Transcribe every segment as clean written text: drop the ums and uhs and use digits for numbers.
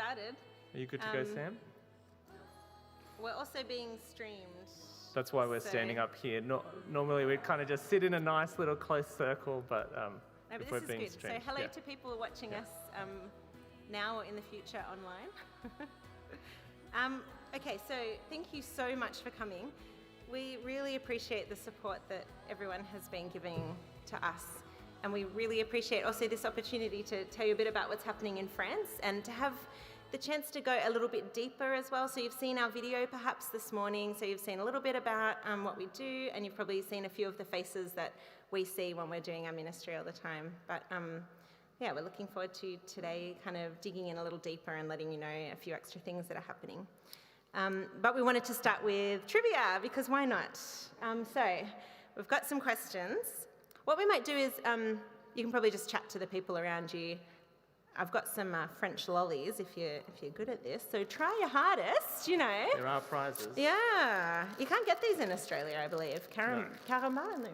started. Are you good to go, Sam? We're also being streamed. That's why we're standing up here. Normally we'd kind of just sit in a nice little close circle, but if we're being streamed. So hello to people watching us now or in the future online. Okay, so thank you so much for coming. We really appreciate the support that everyone has been giving to us. And we really appreciate also this opportunity to tell you a bit about what's happening in France and to have the chance to go a little bit deeper as well. So you've seen our video perhaps this morning, so you've seen a little bit about what we do, and you've probably seen a few of the faces that we see when we're doing our ministry all the time. But yeah, we're looking forward to today kind of digging in a little deeper and letting you know a few extra things that are happening. But we wanted to start with trivia, because why not? So we've got some questions. What we might do is, you can probably just chat to the people around you. I've got some French lollies if you're good at this, so try your hardest, you know. There are prizes. Yeah, you can't get these in Australia, I believe. Caramel.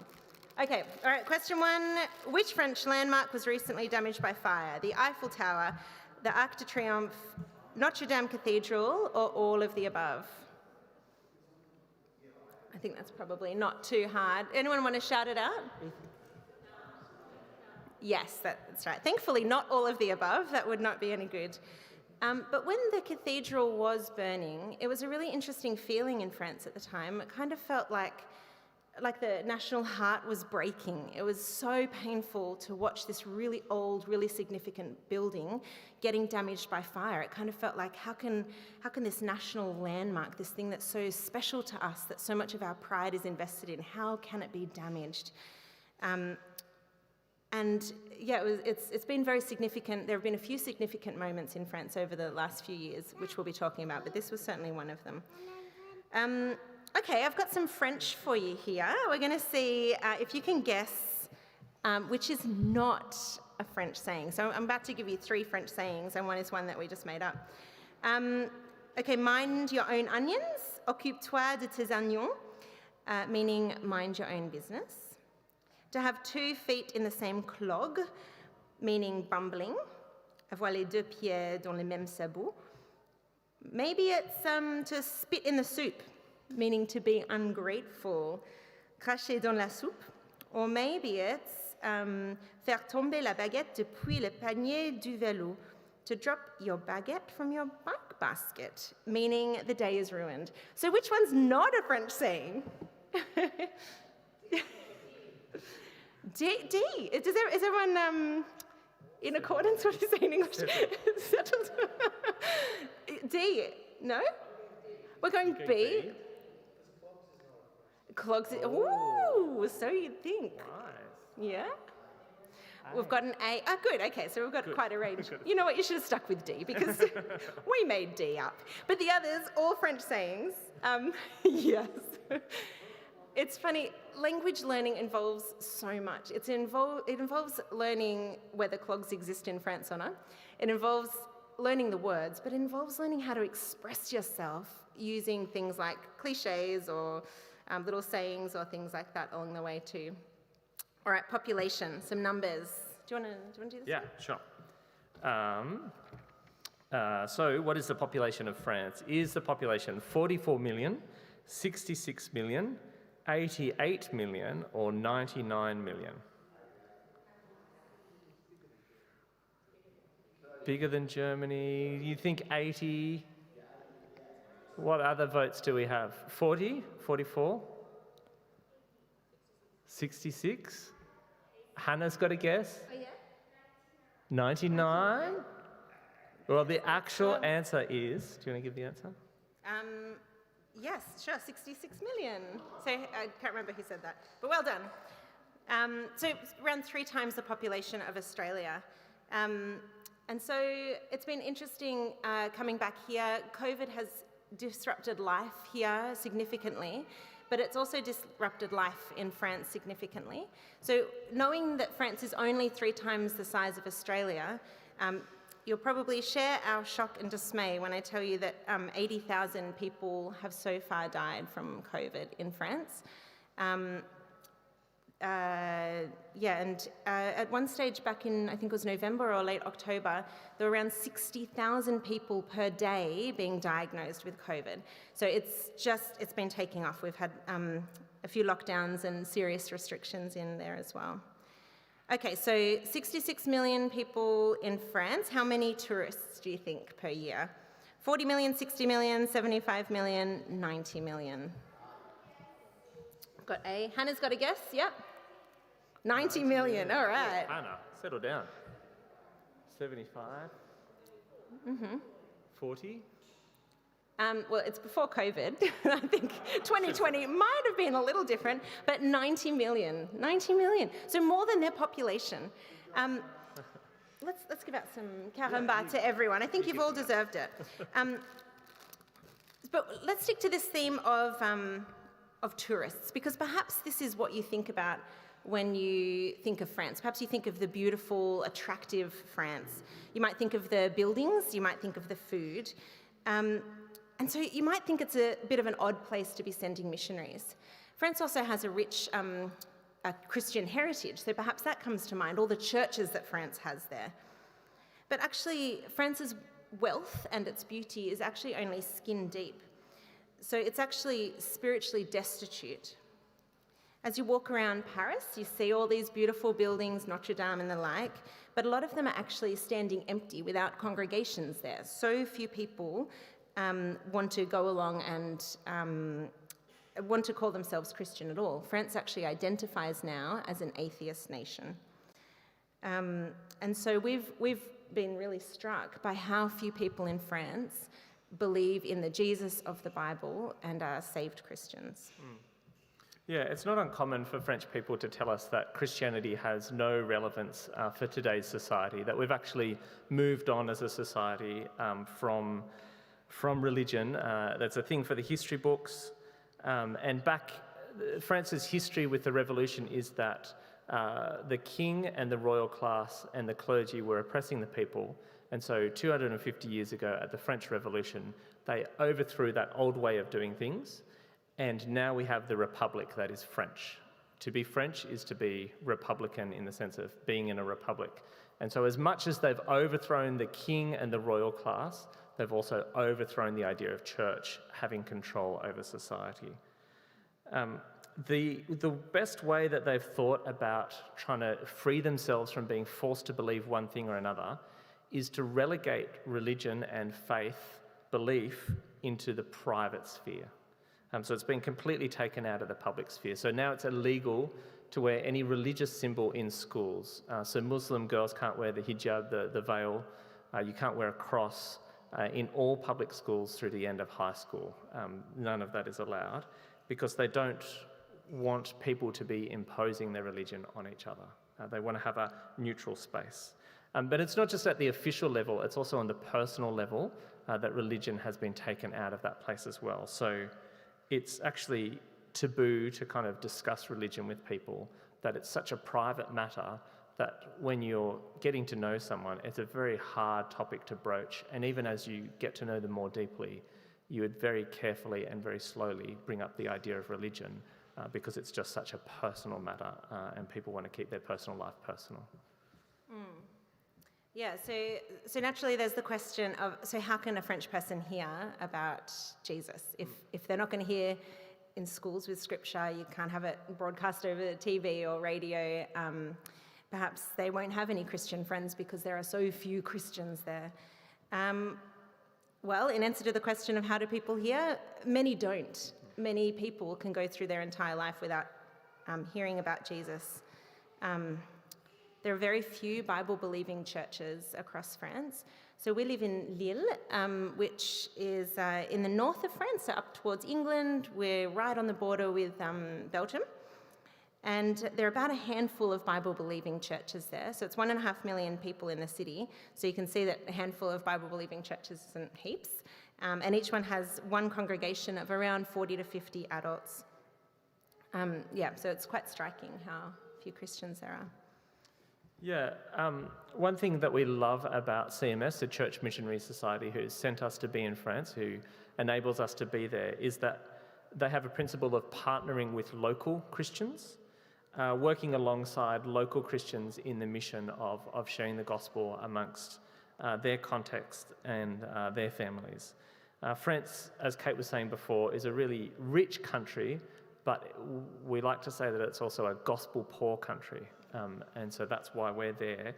Okay, all right, question one. Which French landmark was recently damaged by fire? The Eiffel Tower, the Arc de Triomphe, Notre Dame Cathedral, or all of the above? I think that's probably not too hard. Anyone want to shout it out? Yes, that's right. Thankfully, not all of the above. That would not be any good. But when the cathedral was burning, it was a really interesting feeling in France at the time. It kind of felt like the national heart was breaking. It was so painful to watch this really old, really significant building getting damaged by fire. It kind of felt like, how can this national landmark, this thing that's so special to us, that so much of our pride is invested in, how can it be damaged? And yeah, it's been very significant. There have been a few significant moments in France over the last few years, which we'll be talking about, but this was certainly one of them. Okay, I've got some French for you here. We're going to see if you can guess which is not a French saying. So I'm about to give you 3 French sayings, and one is one that we just made up. Okay, mind your own onions. Occupe-toi de tes oignons, meaning mind your own business. To have 2 feet in the same clog, meaning bumbling. Avoir les 2 pieds dans les mêmes sabots. Maybe it's to spit in the soup, meaning to be ungrateful. Cracher dans la soupe. Or maybe it's faire tomber la baguette depuis le panier du vélo. To drop your baguette from your bike basket, meaning the day is ruined. So which one's not a French saying? D. Is everyone in accordance with what you're saying in English? Settled? D. No? We're going B. Clogs. Ooh, so you'd think. Nice. Yeah? We've got an A. Oh, good. Okay, so we've got quite a range. You know what? You should have stuck with D, because we made D up. But the others, all French sayings. Yes. It's funny, language learning involves so much. It involves learning whether clogs exist in France or not. It involves learning the words, but it involves learning how to express yourself using things like cliches or little sayings or things like that along the way too. All right, population, some numbers. Do you want to do this? Yeah, sure. So what is the population of France? Is the population 44 million, 66 million, 88 million, or 99 million? Bigger than Germany? You think 80? What other votes do we have? 40? 44? 66? Hannah's got a guess? Oh, yeah? 99? Well, the actual answer is, do you want to give the answer? Yes, sure, 66 million. So I can't remember who said that, but well done. So it's around 3 times the population of Australia. And so it's been interesting coming back here. COVID has disrupted life here significantly, but it's also disrupted life in France significantly. So knowing that France is only 3 times the size of Australia, you'll probably share our shock and dismay when I tell you that 80,000 people have so far died from COVID in France. at one stage back in, I think it was November or late October, there were around 60,000 people per day being diagnosed with COVID. So it's been taking off. We've had a few lockdowns and serious restrictions in there as well. Okay, so 66 million people in France. How many tourists do you think per year? 40 million, 60 million, 75 million, 90 million. Got A. Hannah's got a guess? Yep. 90 million, all right. Yeah, Hannah, settle down. 75? 40? Well, it's before COVID. I think 2020 might have been a little different, but 90 million. 90 million. So more than their population. Let's give out some caramba to everyone. I think you've all deserved it. But let's stick to this theme of tourists, because perhaps this is what you think about when you think of France. Perhaps you think of the beautiful, attractive France. You might think of the buildings, you might think of the food. And so you might think it's a bit of an odd place to be sending missionaries. France also has a rich a Christian heritage, so perhaps that comes to mind, all the churches that France has there. But actually, France's wealth and its beauty is actually only skin deep. So it's actually spiritually destitute. As you walk around Paris, you see all these beautiful buildings, Notre Dame and the like, but a lot of them are actually standing empty without congregations there. So few people want to go along and want to call themselves Christian at all. France actually identifies now as an atheist nation. And so we've been really struck by how few people in France believe in the Jesus of the Bible and are saved Christians. Yeah, it's not uncommon for French people to tell us that Christianity has no relevance for today's society, that we've actually moved on as a society from religion. That's a thing for the history books. And France's history with the revolution is that the king and the royal class and the clergy were oppressing the people. And so 250 years ago at the French Revolution, they overthrew that old way of doing things. And now we have the republic that is French. To be French is to be republican in the sense of being in a republic. And so as much as they've overthrown the king and the royal class, they've also overthrown the idea of church having control over society. The best way that they've thought about trying to free themselves from being forced to believe one thing or another is to relegate religion and faith belief into the private sphere. So it's been completely taken out of the public sphere. So now it's illegal to wear any religious symbol in schools. So Muslim girls can't wear the hijab, the veil. You can't wear a cross in all public schools through the end of high school. None of that is allowed because they don't want people to be imposing their religion on each other. They want to have a neutral space. But it's not just at the official level, it's also on the personal level that religion has been taken out of that place as well. So it's actually taboo to kind of discuss religion with people, that it's such a private matter that when you're getting to know someone, it's a very hard topic to broach. And even as you get to know them more deeply, you would very carefully and very slowly bring up the idea of religion because it's just such a personal matter and people want to keep their personal life personal. Yeah, so naturally there's the question of, so how can a French person hear about Jesus? If they're not going to hear in schools with scripture, you can't have it broadcast over TV or radio. Perhaps they won't have any Christian friends because there are so few Christians there. Well, in answer to the question of how do people hear, many don't. Many people can go through their entire life without hearing about Jesus. There are very few Bible-believing churches across France. So we live in Lille, which is in the north of France, so up towards England. We're right on the border with Belgium. And there are about a handful of Bible-believing churches there. So it's 1.5 million people in the city. So you can see that a handful of Bible-believing churches isn't heaps. And each one has one congregation of around 40 to 50 adults. So it's quite striking how few Christians there are. Yeah, one thing that we love about CMS, the Church Missionary Society, who sent us to be in France, who enables us to be there, is that they have a principle of partnering with local Christians. working alongside local Christians in the mission of sharing the gospel amongst their context and their families. France, as Kate was saying before, is a really rich country, but we like to say that it's also a gospel-poor country. And so that's why we're there,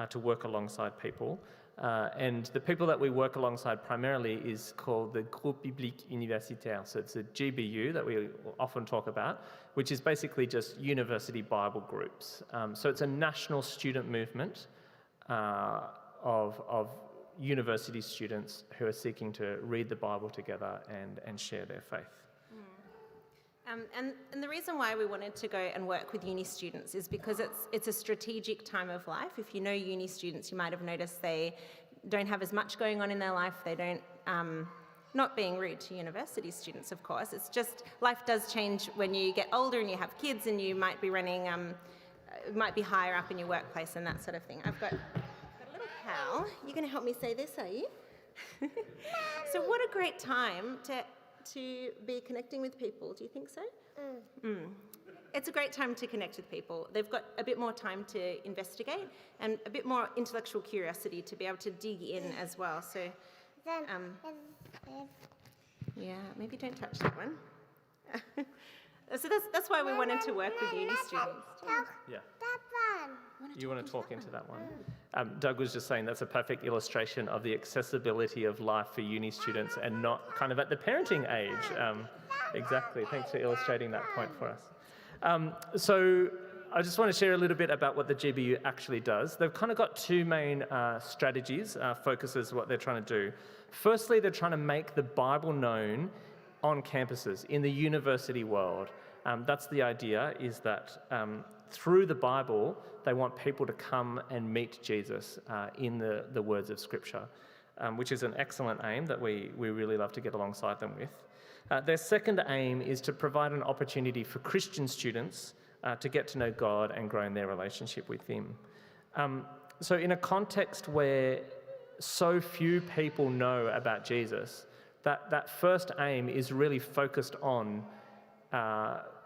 to work alongside people. And the people that we work alongside primarily is called the Groupe Biblique Universitaire. So it's a GBU that we often talk about, which is basically just university Bible groups. So it's a national student movement of university students who are seeking to read the Bible together and share their faith. And the reason why we wanted to go and work with uni students is because it's a strategic time of life. If you know uni students, you might have noticed they don't have as much going on in their life. They don't, not being rude to university students, of course. It's just life does change when you get older and you have kids and you might be running, might be higher up in your workplace and that sort of thing. I've got a little pal. You're going to help me say this, are you? So what a great time to be connecting with people. Do you think so? It's a great time to connect with people. They've got a bit more time to investigate and a bit more intellectual curiosity to be able to dig in as well. So, yeah, maybe don't touch that one. So that's why we wanted to work with uni students. Yeah. You want to talk into that one? Doug was just saying that's a perfect illustration of the accessibility of life for uni students and not kind of at the parenting age. Exactly. Thanks for illustrating that point for us. So I just want to share a little bit about what the GBU actually does. They've kind of got two main strategies, focuses what they're trying to do. Firstly, they're trying to make the Bible known on campuses in the university world. That's the idea, is that through the Bible, they want people to come and meet Jesus in the words of Scripture, which is an excellent aim that we really love to get alongside them with. Their second aim is to provide an opportunity for Christian students to get to know God and grow in their relationship with Him. So in a context where so few people know about Jesus, that first aim is really focused on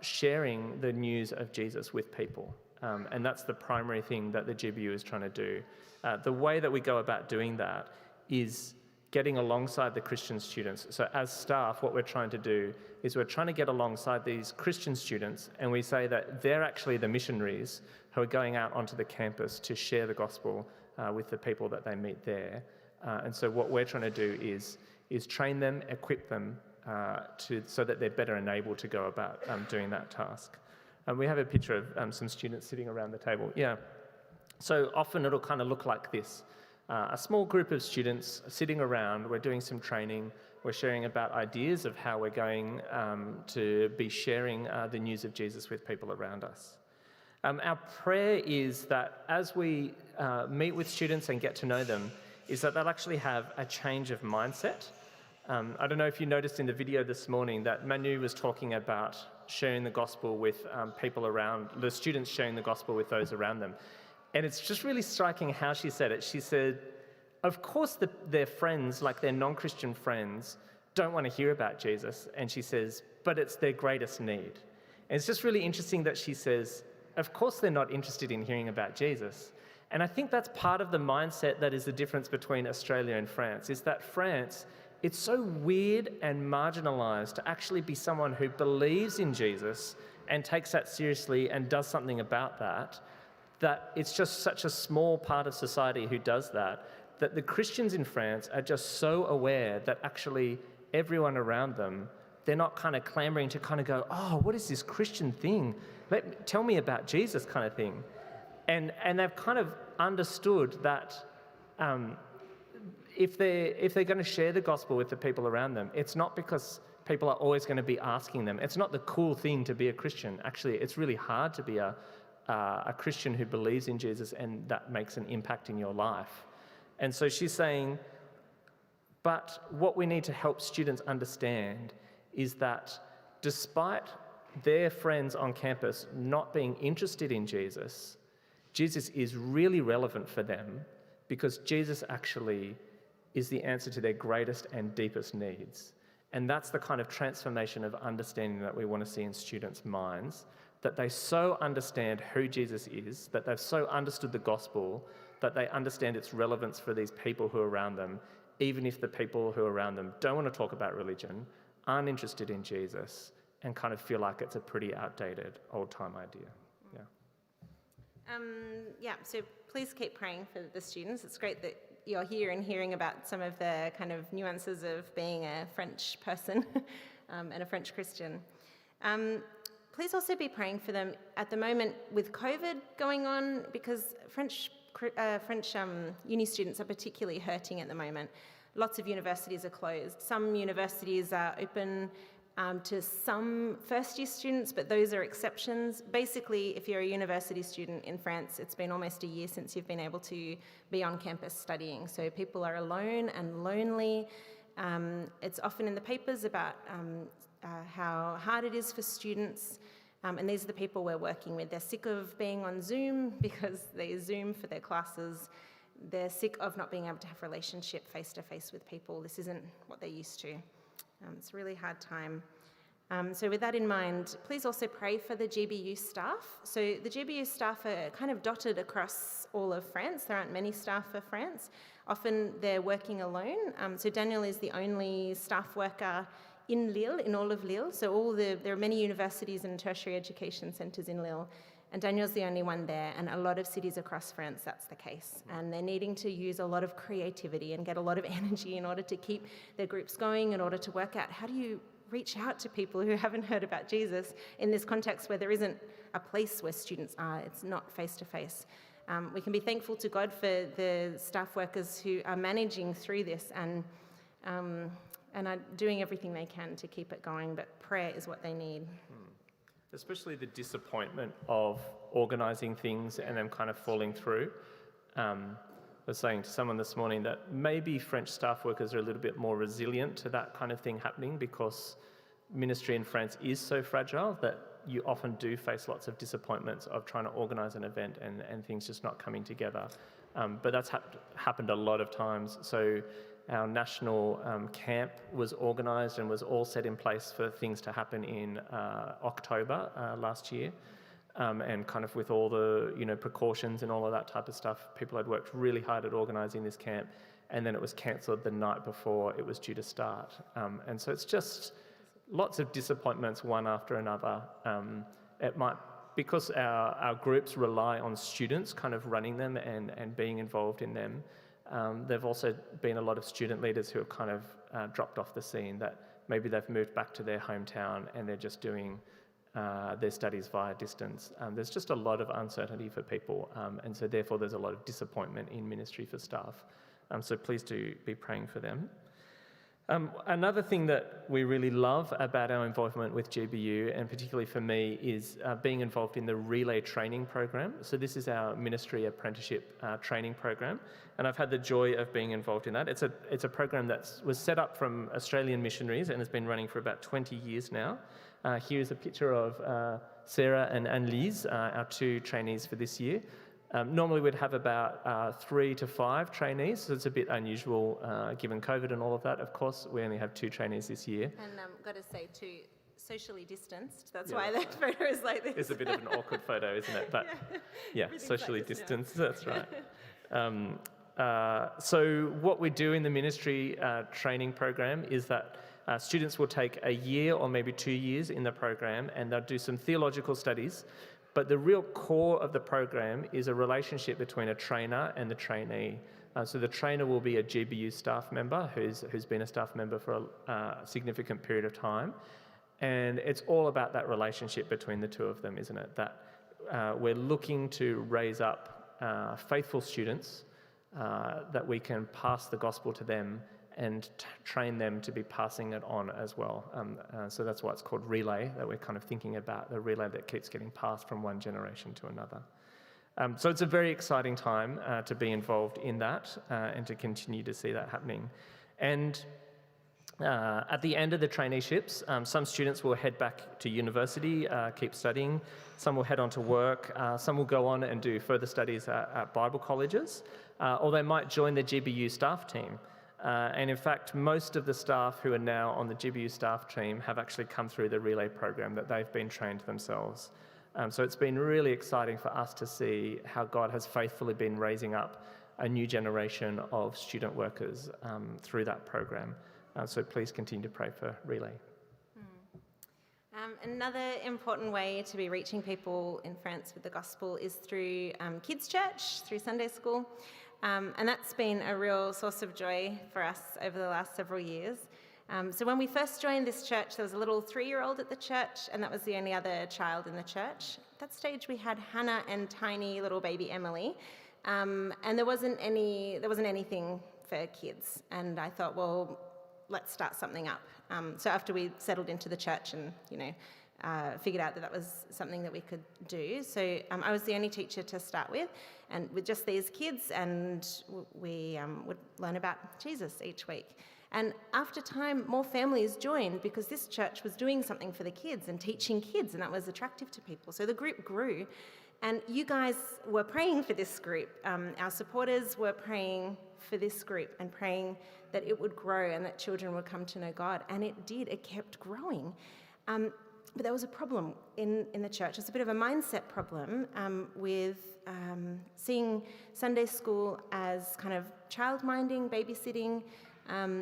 sharing the news of Jesus with people. And that's the primary thing that the GBU is trying to do. The way that we go about doing that is getting alongside the Christian students. So as staff, what we're trying to do is we're trying to get alongside these Christian students, and we say that they're actually the missionaries who are going out onto the campus to share the gospel with the people that they meet there. And so what we're trying to do is train them, equip them so that they're better enabled to go about doing that task. And we have a picture of some students sitting around the table. Yeah. So often it'll kind of look like this. A small group of students sitting around, we're doing some training, we're sharing about ideas of how we're going to be sharing the news of Jesus with people around us. Our prayer is that as we meet with students and get to know them, is that they'll actually have a change of mindset. I don't know if you noticed in the video this morning that Manu was talking about sharing the gospel with people around, the students sharing the gospel with those around them. And it's just really striking how she said it. She said, of course their friends, like their non-Christian friends, don't want to hear about Jesus. And she says, but it's their greatest need. And it's just really interesting that she says, of course they're not interested in hearing about Jesus. And I think that's part of the mindset that is the difference between Australia and France, is that France, it's so weird and marginalised to actually be someone who believes in Jesus and takes that seriously and does something about that, that it's just such a small part of society who does that, that the Christians in France are just so aware that actually everyone around them, they're not kind of clamouring to kind of go, oh, what is this Christian thing? Tell me about Jesus kind of thing. And they've kind of understood that if they're going to share the gospel with the people around them, it's not because people are always going to be asking them. It's not the cool thing to be a Christian. Actually, it's really hard to be a Christian who believes in Jesus and that makes an impact in your life. And so she's saying, but what we need to help students understand is that despite their friends on campus not being interested in Jesus, Jesus is really relevant for them because Jesus actually is the answer to their greatest and deepest needs. And that's the kind of transformation of understanding that we want to see in students' minds, that they so understand who Jesus is, that they've so understood the gospel, that they understand its relevance for these people who are around them, even if the people who are around them don't want to talk about religion, aren't interested in Jesus, and kind of feel like it's a pretty outdated, old-time idea. So please keep praying for the students. It's great that you're here and hearing about some of the kind of nuances of being a French person and a French Christian. Please also be praying for them at the moment with COVID going on, because French uni students are particularly hurting at the moment. Lots of universities are closed. Some universities are open to some first-year students, but those are exceptions. Basically, if you're a university student in France, it's been almost a year since you've been able to be on campus studying. So people are alone and lonely. It's often in the papers about how hard it is for students, and these are the people we're working with. They're sick of being on Zoom because they Zoom for their classes. They're sick of not being able to have a relationship face-to-face with people. This isn't what they're used to. It's a really hard time. So with that in mind, please also pray for the GBU staff. So the GBU staff are kind of dotted across all of France. There aren't many staff for France. Often they're working alone. So Daniel is the only staff worker in Lille, in all of Lille. So there are many universities and tertiary education centres in Lille, and Daniel's the only one there, and a lot of cities across France, that's the case. And they're needing to use a lot of creativity and get a lot of energy in order to keep their groups going, in order to work out how do you reach out to people who haven't heard about Jesus in this context where there isn't a place where students are. It's not face-to-face. We can be thankful to God for the staff workers who are managing through this and are doing everything they can to keep it going, but prayer is what they need. Especially the disappointment of organising things and them kind of falling through. I was saying to someone this morning that maybe French staff workers are a little bit more resilient to that kind of thing happening, because ministry in France is so fragile that you often do face lots of disappointments of trying to organise an event and things just not coming together. But that's happened a lot of times. So our national camp was organised and was all set in place for things to happen in October last year. And kind of with all the precautions and all of that type of stuff, people had worked really hard at organising this camp, and then it was cancelled the night before it was due to start. And so it's just lots of disappointments, one after another. Because our groups rely on students kind of running them and being involved in them, there've also been a lot of student leaders who have kind of dropped off the scene, that maybe they've moved back to their hometown and they're just doing their studies via distance. There's just a lot of uncertainty for people, and so therefore there's a lot of disappointment in ministry for staff. So please do be praying for them. Another thing that we really love about our involvement with GBU, and particularly for me, is being involved in the Relay training program. So this is our ministry apprenticeship training program, and I've had the joy of being involved in that. It's a program that was set up from Australian missionaries and has been running for about 20 years now. Here's a picture of Sarah and Annelise, our two trainees for this year. Normally we'd have about 3 to 5 trainees, so it's a bit unusual given COVID and all of that. Of course, we only have 2 trainees this year. And got to say, too, socially distanced. That's why that photo is like this. It's a bit of an awkward photo, isn't it? But yeah, socially like distanced, that's right. So what we do in the ministry training program is that students will take a year or maybe 2 years in the program, and they'll do some theological studies. But the real core of the program is a relationship between a trainer and the trainee. So the trainer will be a GBU staff member who's been a staff member for a significant period of time. And it's all about that relationship between the two of them, isn't it? That we're looking to raise up faithful students that we can pass the gospel to them and train them to be passing it on as well. So that's why it's called Relay, that we're kind of thinking about the relay that keeps getting passed from one generation to another. So it's a very exciting time to be involved in that and to continue to see that happening. And at the end of the traineeships, some students will head back to university, keep studying. Some will head on to work. Some will go on and do further studies at Bible colleges, or they might join the GBU staff team. And in fact, most of the staff who are now on the GBU staff team have actually come through the Relay program, that they've been trained themselves. So it's been really exciting for us to see how God has faithfully been raising up a new generation of student workers through that program. So please continue to pray for Relay. Another important way to be reaching people in France with the gospel is through kids' church, through Sunday school. And that's been a real source of joy for us over the last several years. So when we first joined this church, there was a little 3-year-old at the church, and that was the only other child in the church. At that stage, we had Hannah and tiny little baby Emily, and there wasn't anything for kids. And I thought, well, let's start something up. So after we settled into the church and, figured out that was something that we could do. So I was the only teacher to start with, and with just these kids, and we would learn about Jesus each week. And after time, more families joined because this church was doing something for the kids and teaching kids, and that was attractive to people. So the group grew, and you guys were praying for this group. Our supporters were praying for this group and praying that it would grow and that children would come to know God. And it did. It kept growing. But there was a problem in the church. It's a bit of a mindset problem with seeing Sunday school as kind of child-minding, babysitting,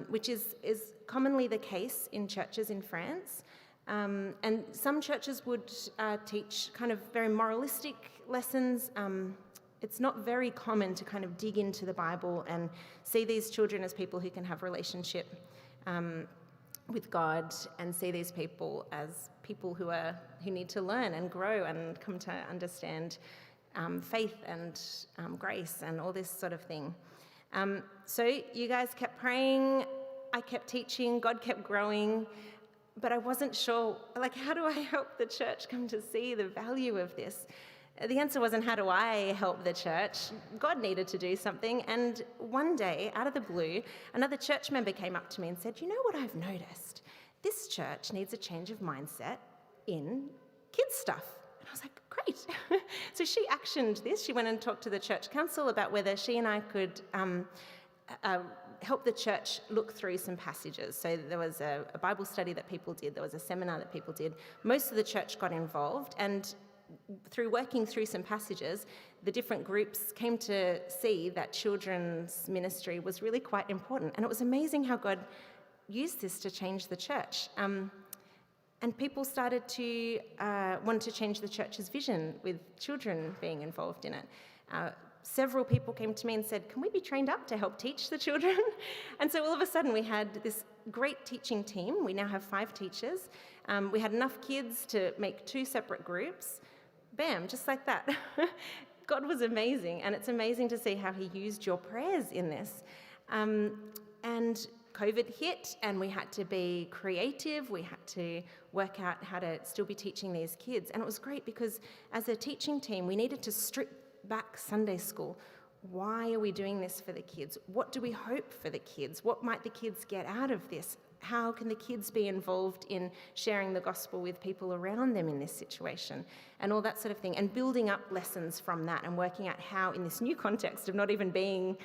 which is commonly the case in churches in France. And some churches would teach kind of very moralistic lessons. It's not very common to kind of dig into the Bible and see these children as people who can have relationship with God, and see these people as people who need to learn and grow and come to understand faith and grace and all this sort of thing. So you guys kept praying, I kept teaching, God kept growing, but I wasn't sure, how do I help the church come to see the value of this? The answer wasn't, how do I help the church? God needed to do something. And one day, out of the blue, another church member came up to me and said, you know what I've noticed? This church needs a change of mindset in kids' stuff. And I was like, great. So she actioned this. She went and talked to the church council about whether she and I could help the church look through some passages. So there was a Bible study that people did. There was a seminar that people did. Most of the church got involved, and through working through some passages, the different groups came to see that children's ministry was really quite important. And it was amazing how God used this to change the church. And people started to want to change the church's vision with children being involved in it. Several people came to me and said, can we be trained up to help teach the children? And so all of a sudden we had this great teaching team. We now have 5 teachers. We had enough kids to make 2 separate groups. Bam, just like that. God was amazing, and it's amazing to see how he used your prayers in this. And COVID hit, and we had to be creative. We had to work out how to still be teaching these kids. And it was great because as a teaching team, we needed to strip back Sunday school. Why are we doing this for the kids? What do we hope for the kids? What might the kids get out of this? How can the kids be involved in sharing the gospel with people around them in this situation? And all that sort of thing. And building up lessons from that and working out how, in this new context of not even being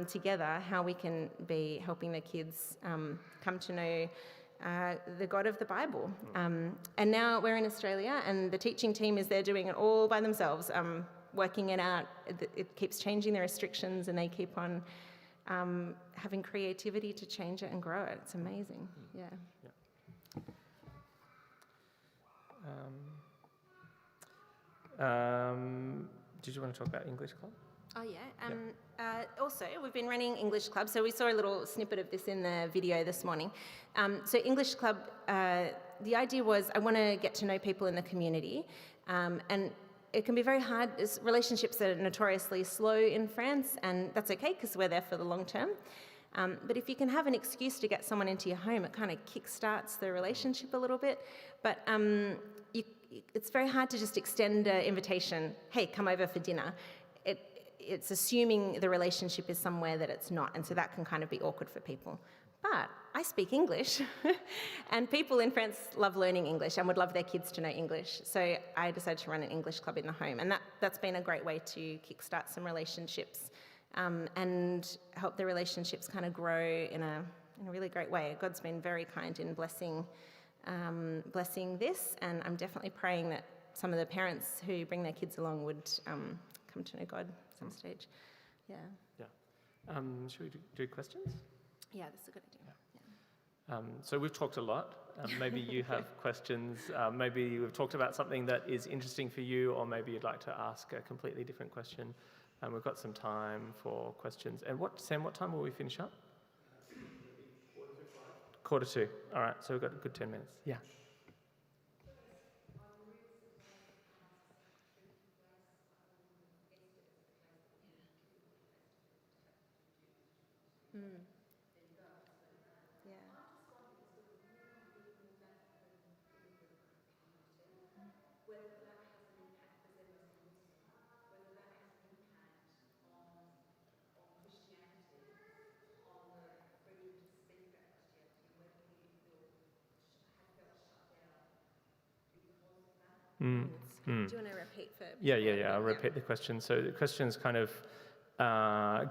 together, how we can be helping the kids come to know the God of the Bible. And now we're in Australia, and the teaching team is there doing it all by themselves, working it out. It keeps changing the restrictions, and they keep on having creativity to change it and grow it. It's amazing. Yeah. Did you want to talk about English Club? Oh, yeah. Also, we've been running English Club, so we saw a little snippet of this in the video this morning. So English Club, the idea was I want to get to know people in the community, and it can be very hard. Relationships are notoriously slow in France, and that's okay because we're there for the long term. But if you can have an excuse to get someone into your home, it kind of kickstarts the relationship a little bit. But it's very hard to just extend an invitation, hey, come over for dinner. It's assuming the relationship is somewhere that it's not, and so that can kind of be awkward for people. But I speak English, and people in France love learning English and would love their kids to know English. So I decided to run an English club in the home, and that's been a great way to kickstart some relationships and help the relationships kind of grow in a really great way. God's been very kind in blessing this, and I'm definitely praying that some of the parents who bring their kids along would come to know God at some stage. Yeah. Yeah. Should we do questions? Yeah, that's a good idea. So we've talked a lot. Maybe you have questions. Maybe we've talked about something that is interesting for you, or maybe you'd like to ask a completely different question. We've got some time for questions. And Sam, what time will we finish up? 4:45. 4:45. All right, so we've got a good 10 minutes. Yeah. Do you want to repeat for? Yeah. I'll repeat the question. So the question is kind of,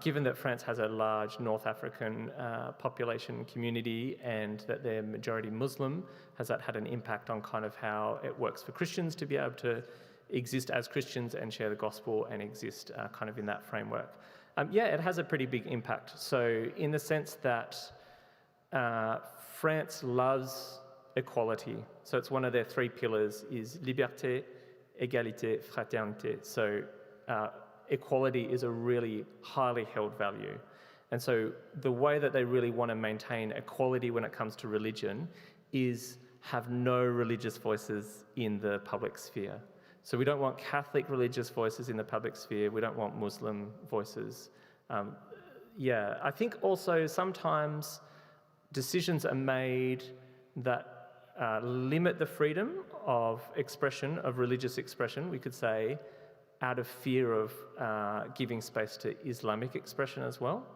given that France has a large North African population community and that they're majority Muslim, has that had an impact on kind of how it works for Christians to be able to exist as Christians and share the gospel and exist kind of in that framework? Yeah, it has a pretty big impact. So in the sense that France loves equality. So it's one of their three pillars is liberté, égalité, fraternité. So equality is a really highly held value. And so the way that they really want to maintain equality when it comes to religion is have no religious voices in the public sphere. So we don't want Catholic religious voices in the public sphere. We don't want Muslim voices. I think also sometimes decisions are made that limit the freedom of expression, of religious expression, we could say, out of fear of giving space to Islamic expression as well.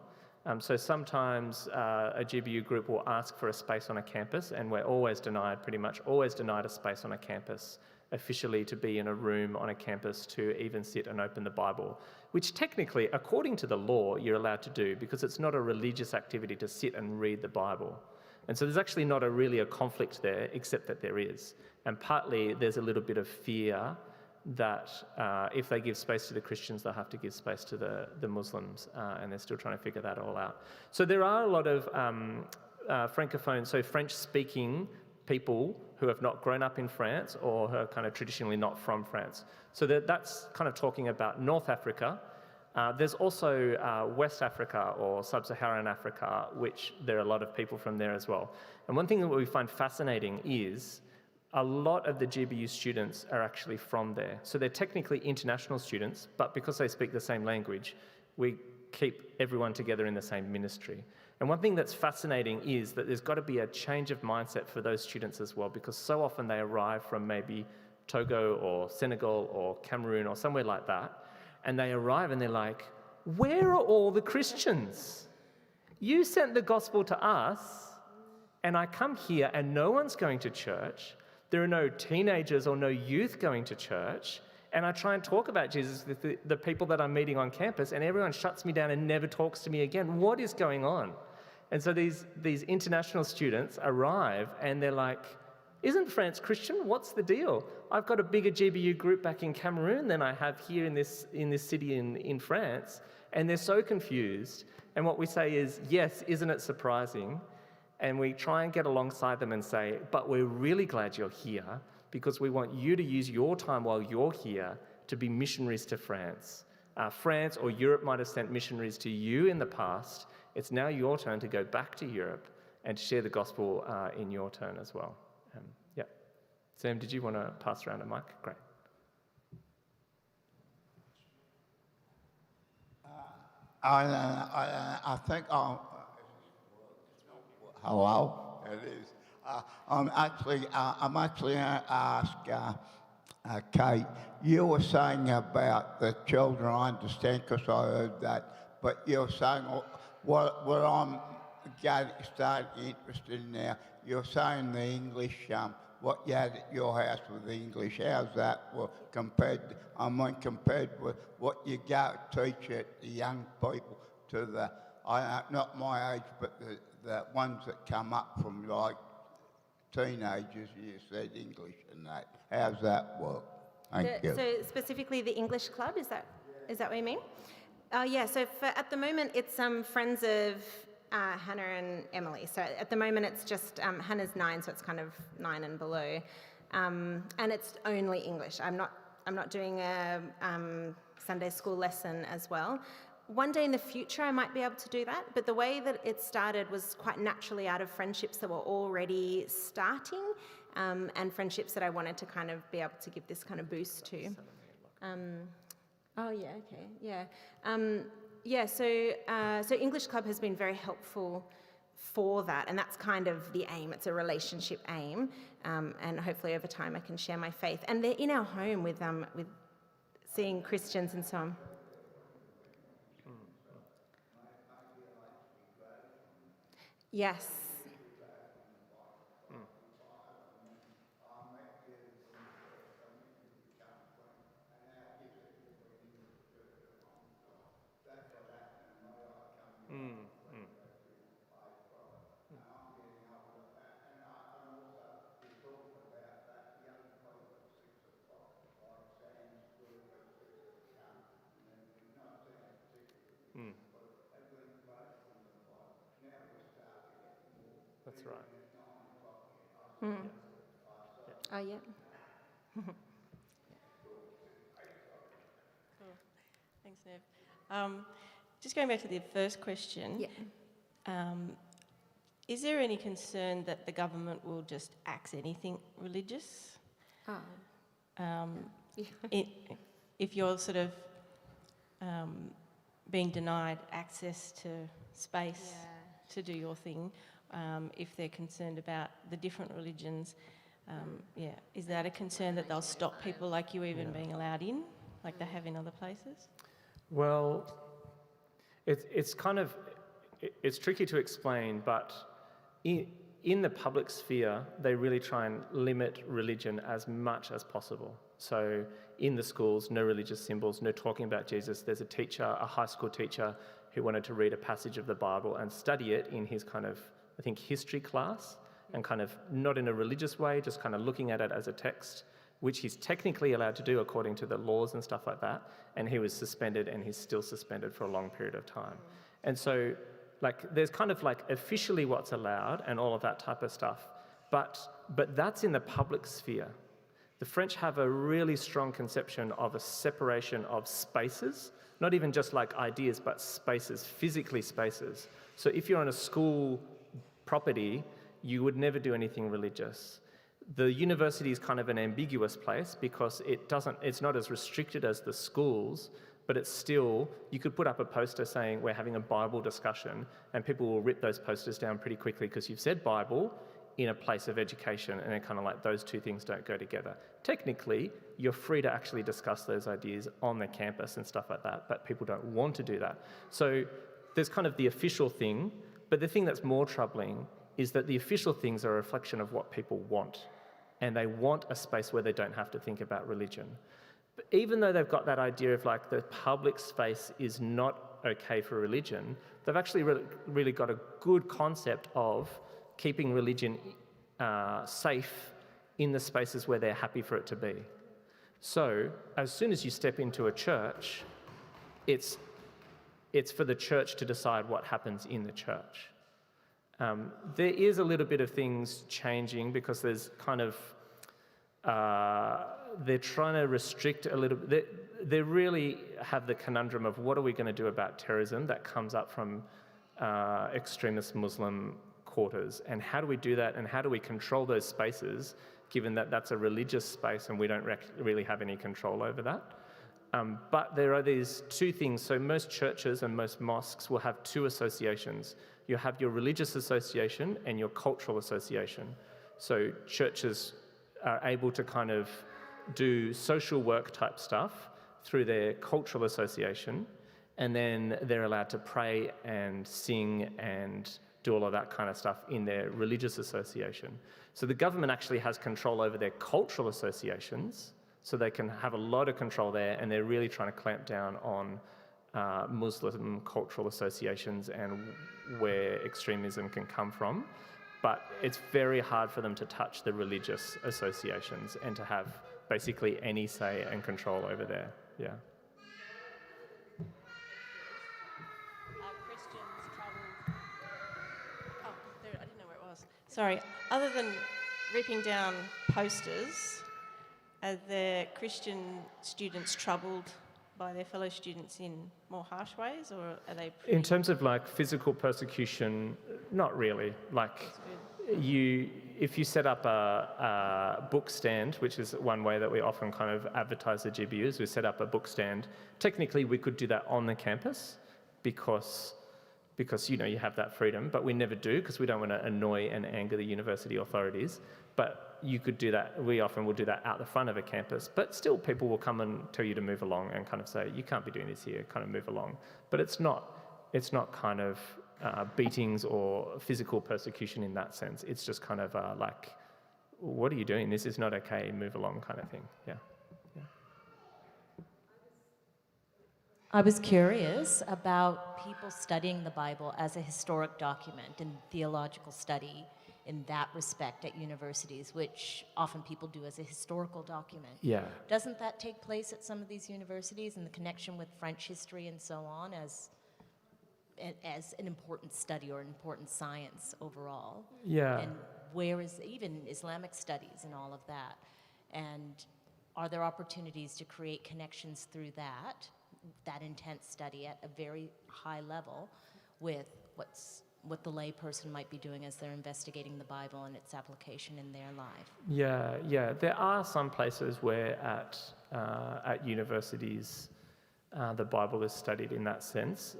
So sometimes a GBU group will ask for a space on a campus, and we're always denied, pretty much always denied a space on a campus officially to be in a room on a campus to even sit and open the Bible, which technically, according to the law, you're allowed to do because it's not a religious activity to sit and read the Bible. And so there's actually not really a conflict there, except that there is. And partly there's a little bit of fear that if they give space to the Christians, they'll have to give space to the Muslims, and they're still trying to figure that all out. So there are a lot of Francophone, so French-speaking people who have not grown up in France or who are kind of traditionally not from France. So that's kind of talking about North Africa. There's also West Africa or Sub-Saharan Africa, which there are a lot of people from there as well. And one thing that we find fascinating is a lot of the GBU students are actually from there. So they're technically international students, but because they speak the same language, we keep everyone together in the same ministry. And one thing that's fascinating is that there's got to be a change of mindset for those students as well, because so often they arrive from maybe Togo or Senegal or Cameroon or somewhere like that, and they arrive and they're like, where are all the Christians? You sent the gospel to us, and I come here and no one's going to church. There are no teenagers or no youth going to church. And I try and talk about Jesus with the people that I'm meeting on campus, and everyone shuts me down and never talks to me again. What is going on? And so these international students arrive and they're like, isn't France Christian? What's the deal? I've got a bigger GBU group back in Cameroon than I have here in this city in France. And they're so confused. And what we say is, yes, isn't it surprising? And we try and get alongside them and say, but we're really glad you're here because we want you to use your time while you're here to be missionaries to France. France or Europe might have sent missionaries to you in the past. It's now your turn to go back to Europe and share the gospel in your turn as well. Sam, did you want to pass around a mic? Great. I think hello, it is. I'm actually going to ask Kate. You were saying about the children. I understand because I heard that, but you're saying what I'm starting interested in now. You're saying the English. What you had at your house with the English, how's that compared with what you go teach at the young people to the, not my age, but the ones that come up from like teenagers, you said English and that. How's that work? Thank you. So specifically the English club, is that what you mean? Yeah, so at the moment it's friends of Hannah and Emily. So at the moment it's just, Hannah's 9, so it's kind of 9 and below. And it's only English. I'm not doing a Sunday school lesson as well. One day in the future I might be able to do that, but the way that it started was quite naturally out of friendships that were already starting, and friendships that I wanted to kind of be able to give this kind of boost to. Oh yeah, okay, yeah. So English Club has been very helpful for that, and that's kind of the aim. It's a relationship aim, and hopefully over time I can share my faith. And they're in our home with seeing Christians and so on. Yes. That's right. Oh yeah. Cool. Thanks, Nev. Just going back to the first question. Yeah. Is there any concern that the government will just axe anything religious? Oh. If you're sort of being denied access to space to do your thing, if they're concerned about the different religions, is that a concern that they'll stop people like you even being allowed in, like they have in other places? Well, it's tricky to explain, but in the public sphere, they really try and limit religion as much as possible. So in the schools, no religious symbols, no talking about Jesus. There's a teacher, a high school teacher, who wanted to read a passage of the Bible and study it in his kind of, I think, history class, and kind of not in a religious way, just kind of looking at it as a text, which he's technically allowed to do according to the laws and stuff like that. And he was suspended, and he's still suspended for a long period of time. And so, there's kind of officially what's allowed and all of that type of stuff, but that's in the public sphere. The French have a really strong conception of a separation of spaces, not even just ideas, but spaces, physically spaces. So if you're on a school property, you would never do anything religious. The university is kind of an ambiguous place because it's not as restricted as the schools, but it's still, you could put up a poster saying we're having a Bible discussion, and people will rip those posters down pretty quickly because you've said Bible in a place of education, and they're kind of those two things don't go together. Technically, you're free to actually discuss those ideas on the campus and stuff like that, but people don't want to do that. So there's kind of the official thing, but the thing that's more troubling is that the official things are a reflection of what people want, and they want a space where they don't have to think about religion. But even though they've got that idea of the public space is not okay for religion, they've actually really got a good concept of keeping religion safe in the spaces where they're happy for it to be. So as soon as you step into a church, it's for the church to decide what happens in the church. There is a little bit of things changing because there's kind of they're trying to restrict a little bit. They really have the conundrum of what are we going to do about terrorism that comes up from extremist Muslim quarters, and how do we do that, and how do we control those spaces, given that that's a religious space and we don't really have any control over that. But there are these two things. So most churches and most mosques will have two associations. You have your religious association and your cultural association. So churches are able to kind of do social work type stuff through their cultural association, and then they're allowed to pray and sing and do all of that kind of stuff in their religious association. So the government actually has control over their cultural associations, so they can have a lot of control there, and they're really trying to clamp down on Muslim cultural associations and where extremism can come from. but it's very hard for them to touch the religious associations and to have basically any say and control over there. Yeah. Christians troubled. Oh, there, I didn't know where it was. Sorry. Other than ripping down posters, are the Christian students troubled by their fellow students in more harsh ways, or are they pretty... In terms of like physical persecution, not really. Like if you set up a book stand, which is one way that we often kind of advertise the GBUs, we set up a book stand. Technically, we could do that on the campus because you have that freedom, but we never do because we don't want to annoy and anger the university authorities. But you could do that. We often will do that out the front of a campus, but still people will come and tell you to move along and kind of say, you can't be doing this here, kind of move along. But it's not kind of beatings or physical persecution in that sense. It's just kind of like, what are you doing? This is not okay, move along kind of thing. Yeah. I was curious about people studying the Bible as a historic document and theological study in that respect at universities, which often people do as a historical document. Yeah. Doesn't that take place at some of these universities, and the connection with French history and so on as an important study or an important science overall? Yeah. And where is even Islamic studies and all of that? And are there opportunities to create connections through that intense study at a very high level with what the layperson might be doing as they're investigating the Bible and its application in their life? Yeah. There are some places where at universities the Bible is studied in that sense.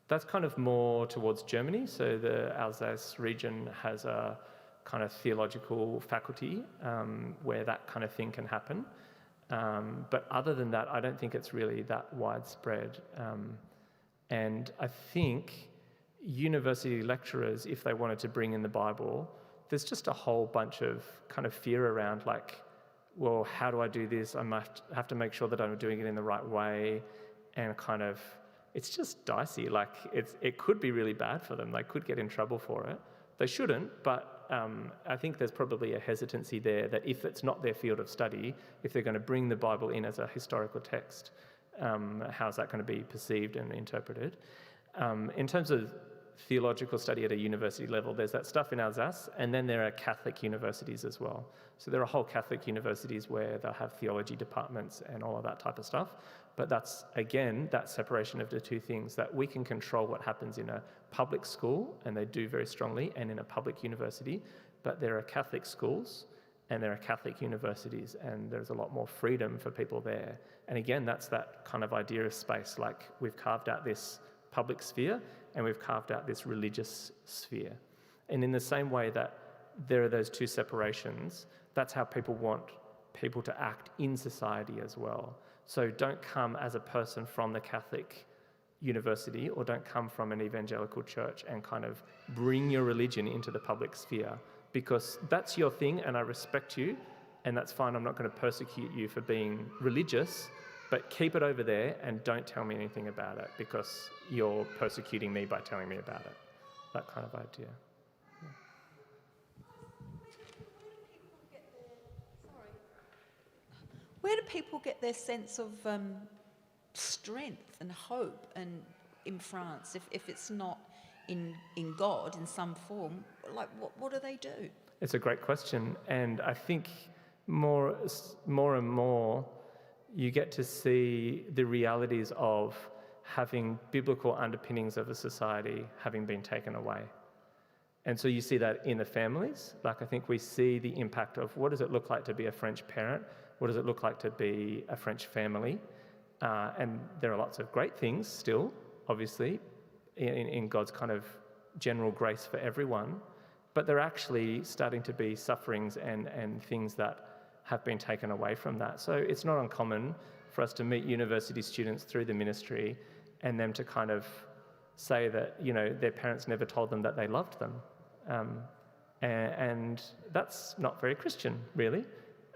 That's kind of more towards Germany. So the Alsace region has a kind of theological faculty where that kind of thing can happen. But other than that, I don't think it's really that widespread. And I think university lecturers, if they wanted to bring in the Bible, there's just a whole bunch of kind of fear around, like, well, how do I do this? I might have to make sure that I'm doing it in the right way, and kind of, it's just dicey. Like, it could be really bad for them. They could get in trouble for it. They shouldn't, but I think there's probably a hesitancy there that if it's not their field of study, if they're going to bring the Bible in as a historical text, how's that going to be perceived and interpreted? In terms of theological study at a university level, there's that stuff in Alsace, and then there are Catholic universities as well. So there are whole Catholic universities where they'll have theology departments and all of that type of stuff. But that's, again, that separation of the two things, that we can control what happens in a public school, and they do very strongly, and in a public university, but there are Catholic schools and there are Catholic universities, and there's a lot more freedom for people there. And again, that's that kind of idea of space, like we've carved out this public sphere and we've carved out this religious sphere. And in the same way that there are those two separations, that's how people want people to act in society as well. So don't come as a person from the Catholic university, or don't come from an evangelical church and kind of bring your religion into the public sphere, because that's your thing and I respect you and that's fine. I'm not going to persecute you for being religious, but keep it over there and don't tell me anything about it because you're persecuting me by telling me about it. That kind of idea. Where do people get their sense of strength and hope and in France if it's not in God in some form? Like, what do they do? It's a great question, and I think more and more you get to see the realities of having biblical underpinnings of a society having been taken away. And so you see that in the families. Like, I think we see the impact of what does it look like to be a French parent? What does it look like to be a French family? And there are lots of great things still, obviously, in God's kind of general grace for everyone. But there are actually starting to be sufferings and things that have been taken away from that. So it's not uncommon for us to meet university students through the ministry and them to kind of say that, you know, their parents never told them that they loved them. And that's not very Christian, really.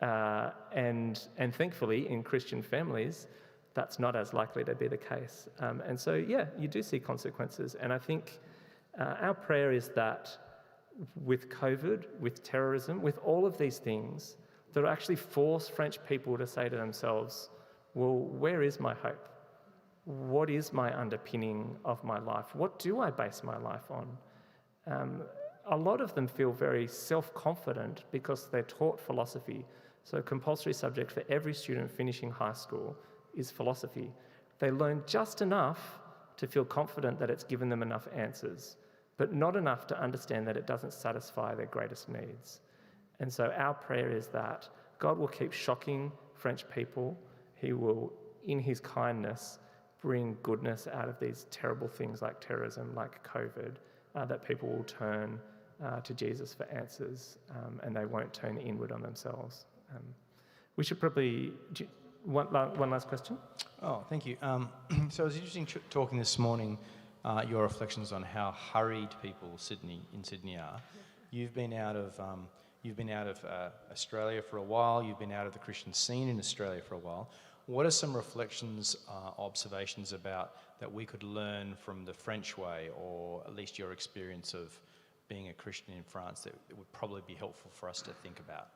And thankfully, in Christian families, that's not as likely to be the case. And so, yeah, you do see consequences. And I think our prayer is that with COVID, with terrorism, with all of these things that will actually force French people to say to themselves, well, where is my hope? What is my underpinning of my life? What do I base my life on? A lot of them feel very self-confident because they're taught philosophy. So a compulsory subject for every student finishing high school is philosophy. They learn just enough to feel confident that it's given them enough answers, but not enough to understand that it doesn't satisfy their greatest needs. And so our prayer is that God will keep shocking French people. He will, in his kindness, bring goodness out of these terrible things like terrorism, like COVID, that people will turn to Jesus for answers, and they won't turn inward on themselves. We should probably... One last question? Oh, thank you. So it was interesting talking this morning, your reflections on how hurried people in Sydney are. You've been out of Australia for a while. You've been out of the Christian scene in Australia for a while. What are some reflections, observations about that we could learn from the French way, or at least your experience of being a Christian in France, that it would probably be helpful for us to think about?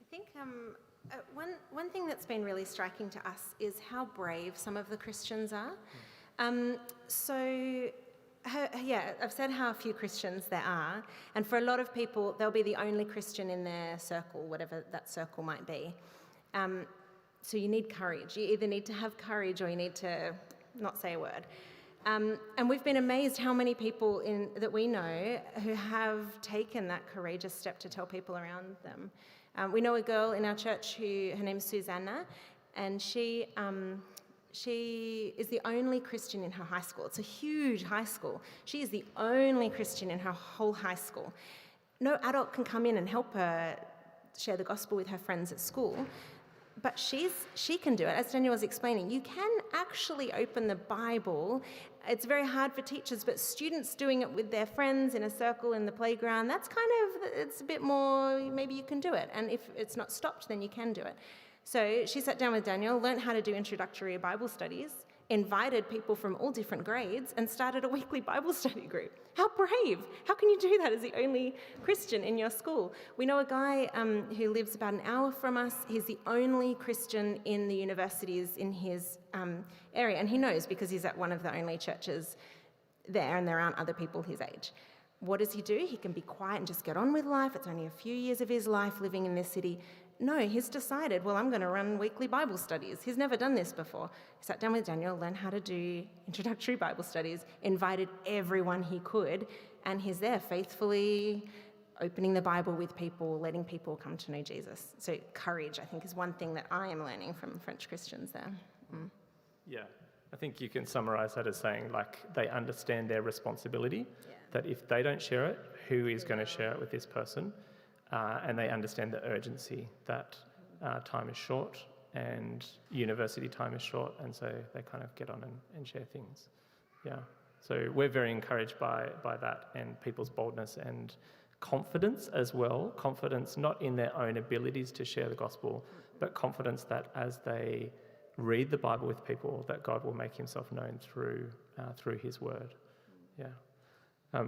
I think one thing that's been really striking to us is how brave some of the Christians are. I've said how few Christians there are, and for a lot of people, they'll be the only Christian in their circle, whatever that circle might be. So you need courage. You either need to have courage or you need to not say a word. And we've been amazed how many people that we know who have taken that courageous step to tell people around them. We know a girl in our church her name's Susanna, and she is the only Christian in her high school. It's a huge high school. She is the only Christian in her whole high school. No adult can come in and help her share the gospel with her friends at school. But she can do it. As Daniel was explaining, you can actually open the Bible. It's very hard for teachers, but students doing it with their friends in a circle in the playground, it's a bit more, maybe you can do it. And if it's not stopped, then you can do it. So she sat down with Daniel, learned how to do introductory Bible studies, invited people from all different grades, and started a weekly Bible study group. How brave! How can you do that as the only Christian in your school? We know a guy who lives about an hour from us. He's the only Christian in the universities in his area, and he knows because he's at one of the only churches there, and there aren't other people his age. What does he do? He can be quiet and just get on with life. It's only a few years of his life living in this city. No, he's decided, well, I'm going to run weekly Bible studies. He's never done this before. He sat down with Daniel, learned how to do introductory Bible studies, invited everyone he could, and he's there faithfully opening the Bible with people, letting people come to know Jesus. So courage, I think, is one thing that I am learning from French Christians there. Yeah, I think you can summarise that as saying, they understand their responsibility, that if they don't share it, who is going to share it with this person? And they understand the urgency that time is short and university time is short, and so they kind of get on and share things. Yeah, so we're very encouraged by that and people's boldness and confidence as well. Confidence not in their own abilities to share the gospel, but confidence that as they read the Bible with people, that God will make himself known through his word. Yeah.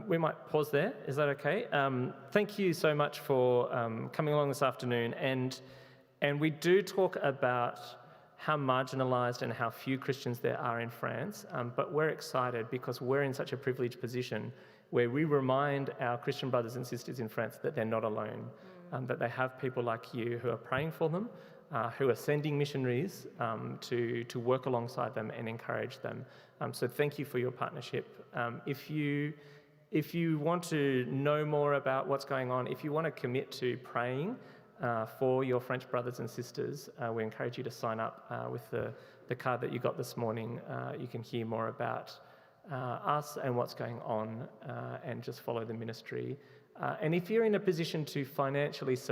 We might pause there. Is that okay? Thank you so much for coming along this afternoon. And we do talk about how marginalised and how few Christians there are in France, but we're excited because we're in such a privileged position where we remind our Christian brothers and sisters in France that they're not alone, that they have people like you who are praying for them, who are sending missionaries to work alongside them and encourage them. So thank you for your partnership. If you want to know more about what's going on, if you want to commit to praying for your French brothers and sisters, we encourage you to sign up with the card that you got this morning. You can hear more about us and what's going on and just follow the ministry. And if you're in a position to financially support